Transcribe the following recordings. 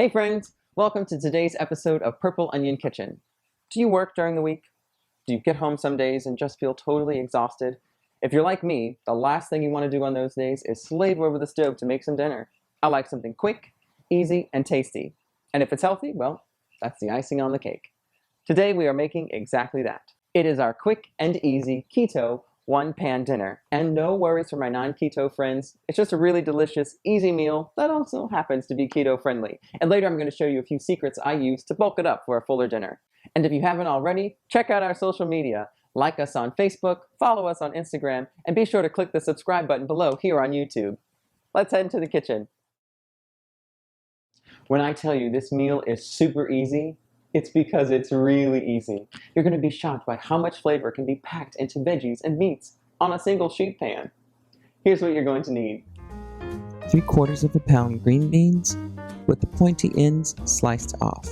Hey friends, welcome to today's episode of Purple Onion Kitchen. Do you work during the week? Do you get home some days and just feel totally exhausted? If you're like me, the last thing you want to do on those days is slave over the stove to make some dinner. I like something quick, easy, and tasty. And if it's healthy, well, that's the icing on the cake. Today we are making exactly that. It is our quick and easy keto one-pan dinner. And no worries for my non-keto friends. It's just a really delicious, easy meal that also happens to be keto friendly. And later I'm going to show you a few secrets I use to bulk it up for a fuller dinner. And if you haven't already, check out our social media. Like us on Facebook, follow us on Instagram, and be sure to click the subscribe button below here on YouTube. Let's head into the kitchen. When I tell you this meal is super easy, it's because it's really easy. You're going to be shocked by how much flavor can be packed into veggies and meats on a single sheet pan. Here's what you're going to need. 3/4 pound green beans with the pointy ends sliced off.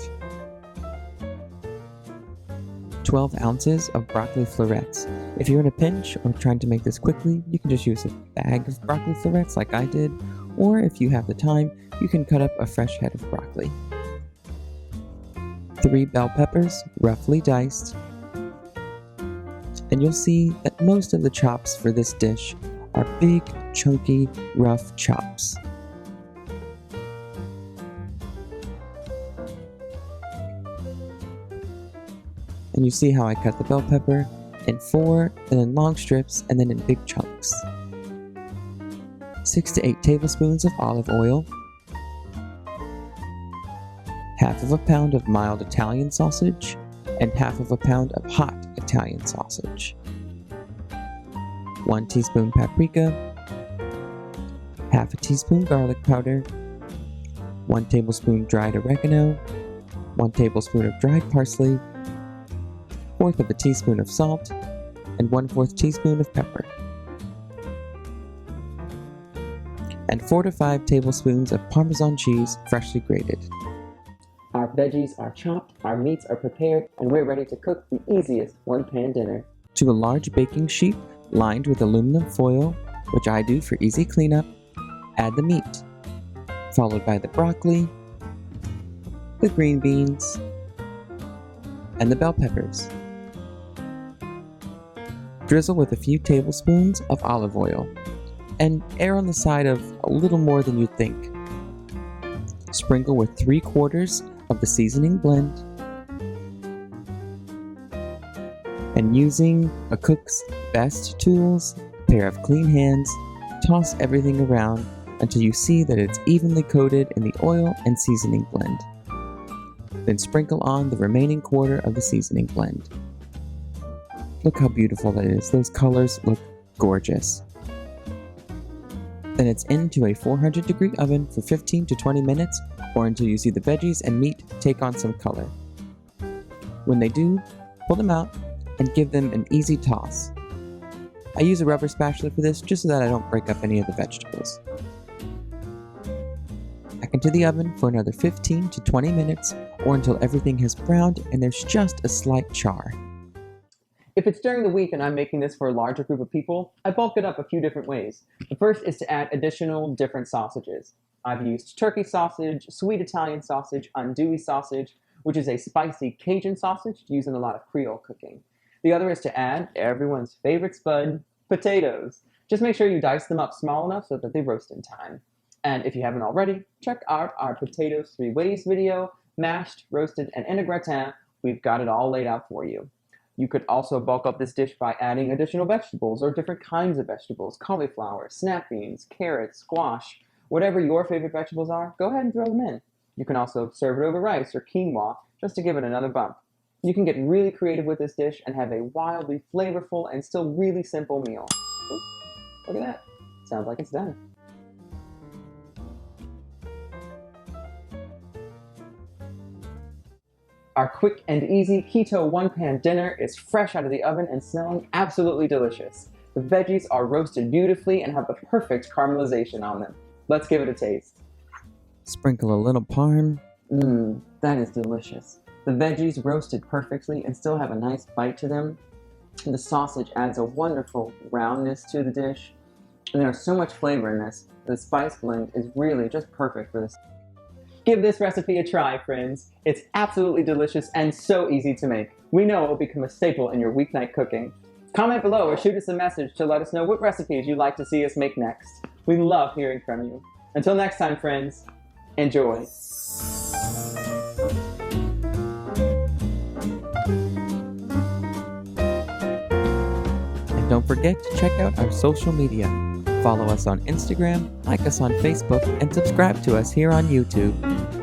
12 ounces of broccoli florets. If you're in a pinch or trying to make this quickly, you can just use a bag of broccoli florets like I did, or if you have the time, you can cut up a fresh head of broccoli. 3 bell peppers, roughly diced. And you'll see that most of the chops for this dish are big, chunky, rough chops. And you see how I cut the bell pepper in 4, then in long strips, and then in big chunks. 6 to 8 tablespoons of olive oil. 1/2 pound of mild Italian sausage, and 1/2 pound of hot Italian sausage. 1 teaspoon paprika, 1/2 teaspoon garlic powder, 1 tablespoon dried oregano, 1 tablespoon of dried parsley, 1/4 teaspoon of salt, and 1/4 teaspoon of pepper, and 4 to 5 tablespoons of Parmesan cheese freshly grated. Our veggies are chopped, our meats are prepared, and we're ready to cook the easiest one-pan dinner. To a large baking sheet lined with aluminum foil, which I do for easy cleanup, add the meat, followed by the broccoli, the green beans, and the bell peppers. Drizzle with a few tablespoons of olive oil, and err on the side of a little more than you think. Sprinkle with 3/4 of the seasoning blend, and using a cook's best tools, a pair of clean hands, toss everything around until you see that it's evenly coated in the oil and seasoning blend. Then sprinkle on the remaining 1/4 of the seasoning blend. Look how beautiful that is. Those colors look gorgeous. Then it's into a 400-degree oven for 15 to 20 minutes, or until you see the veggies and meat take on some color. When they do, pull them out and give them an easy toss. I use a rubber spatula for this just so that I don't break up any of the vegetables. Back into the oven for another 15 to 20 minutes, or until everything has browned and there's just a slight char. If it's during the week and I'm making this for a larger group of people, I bulk it up a few different ways. The first is to add additional different sausages. I've used turkey sausage, sweet Italian sausage, andouille sausage, which is a spicy Cajun sausage used in a lot of Creole cooking. The other is to add everyone's favorite spud, potatoes. Just make sure you dice them up small enough so that they roast in time. And if you haven't already, check out our potatoes 3 ways video, mashed, roasted, and in a gratin. We've got it all laid out for you. You could also bulk up this dish by adding additional vegetables or different kinds of vegetables, cauliflower, snap beans, carrots, squash, whatever your favorite vegetables are, go ahead and throw them in. You can also serve it over rice or quinoa just to give it another bump. You can get really creative with this dish and have a wildly flavorful and still really simple meal. Ooh, look at that. Sounds like it's done. Our quick and easy keto one-pan dinner is fresh out of the oven and smelling absolutely delicious. The veggies are roasted beautifully and have the perfect caramelization on them. Let's give it a taste. Sprinkle a little parm. That is delicious. The veggies roasted perfectly and still have a nice bite to them. And the sausage adds a wonderful roundness to the dish. And there's so much flavor in this. The spice blend is really just perfect for this. Give this recipe a try, friends. It's absolutely delicious and so easy to make. We know it will become a staple in your weeknight cooking. Comment below or shoot us a message to let us know what recipes you'd like to see us make next. We love hearing from you. Until next time, friends, enjoy. And don't forget to check out our social media. Follow us on Instagram, like us on Facebook, and subscribe to us here on YouTube.